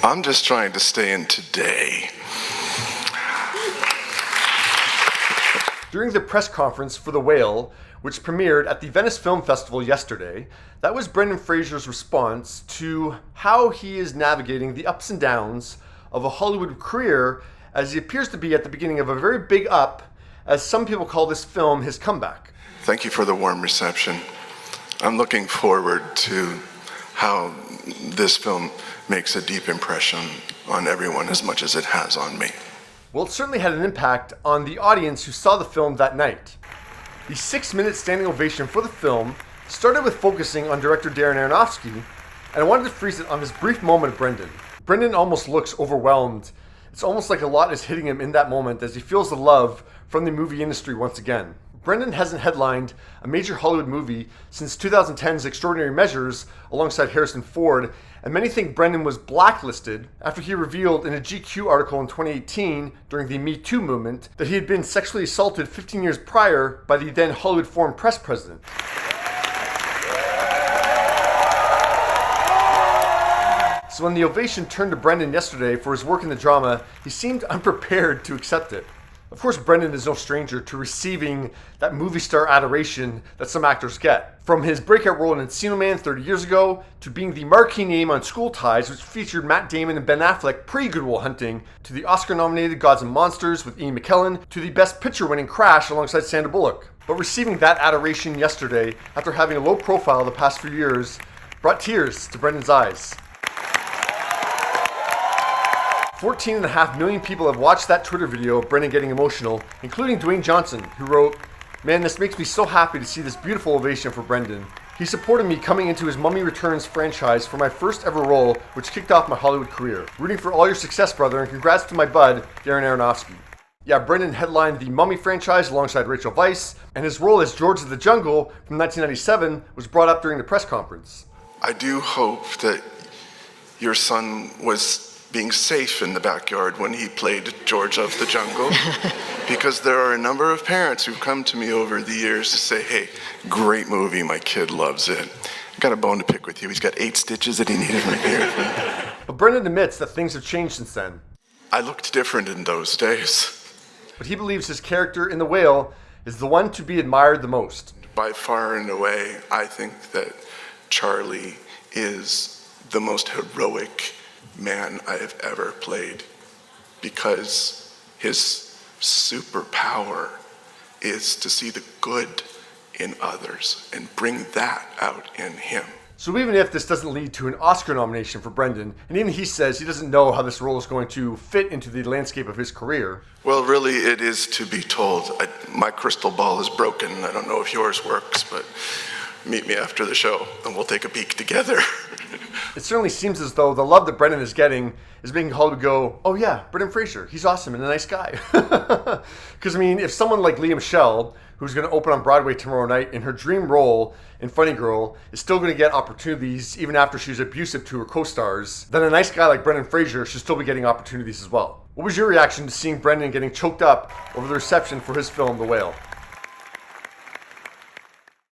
I'm just trying to stay in today. During the press conference for The Whale, which premiered at the Venice Film Festival yesterday, that was Brendan Fraser's response to how he is navigating the ups and downs of a Hollywood career as he appears to be at the beginning of a very big up, as some people call this film his comeback. Thank you for the warm reception. I'm looking forward to how this film makes a deep impression on everyone as much as it has on me. Well, it certainly had an impact on the audience who saw the film that night. The 6-minute standing ovation for the film started with focusing on director Darren Aronofsky, and I wanted to freeze it on this brief moment of Brendan. Brendan almost looks overwhelmed. It's almost like a lot is hitting him in that moment as he feels the love from the movie industry once again. Brendan hasn't headlined a major Hollywood movie since 2010's Extraordinary Measures alongside Harrison Ford, and many think Brendan was blacklisted after he revealed in a GQ article in 2018 during the Me Too movement that he had been sexually assaulted 15 years prior by the then Hollywood Foreign Press president. So when the ovation turned to Brendan yesterday for his work in the drama, he seemed unprepared to accept it. Of course, Brendan is no stranger to receiving that movie star adoration that some actors get. From his breakout role in Encino Man 30 years ago, to being the marquee name on School Ties, which featured Matt Damon and Ben Affleck pre-Good Will Hunting, to the Oscar-nominated Gods and Monsters with Ian McKellen, to the Best Picture-winning Crash alongside Sandra Bullock. But receiving that adoration yesterday, after having a low profile the past few years, brought tears to Brendan's eyes. 14.5 million people have watched that Twitter video of Brendan getting emotional, including Dwayne Johnson, who wrote, "Man, this makes me so happy to see this beautiful ovation for Brendan. He supported me coming into his Mummy Returns franchise for my first ever role, which kicked off my Hollywood career. Rooting for all your success, brother, and congrats to my bud, Darren Aronofsky." Yeah, Brendan headlined the Mummy franchise alongside Rachel Weisz, and his role as George of the Jungle from 1997 was brought up during the press conference. I do hope that your son was being safe in the backyard when he played George of the Jungle, because there are a number of parents who've come to me over the years to say, "Hey, great movie, my kid loves it. I got a bone to pick with you. He's got 8 stitches that he needed repaired." But Brendan admits that things have changed since then. I looked different in those days. But he believes his character in The Whale is the one to be admired the most. By far and away, I think that Charlie is the most heroic man I have ever played, because his superpower is to see the good in others and bring that out in him. So even if this doesn't lead to an Oscar nomination for Brendan, and even he says he doesn't know how this role is going to fit into the landscape of his career. Well, really, it is to be told. My crystal ball is broken. I don't know if yours works, but meet me after the show and we'll take a peek together. It certainly seems as though the love that Brendan is getting is making Hollywood go, "Oh yeah, Brendan Fraser, he's awesome and a nice guy." Because I mean, if someone like Lea Michele, who's going to open on Broadway tomorrow night in her dream role in Funny Girl, is still going to get opportunities even after she's abusive to her co-stars, then a nice guy like Brendan Fraser should still be getting opportunities as well. What was your reaction to seeing Brendan getting choked up over the reception for his film, The Whale?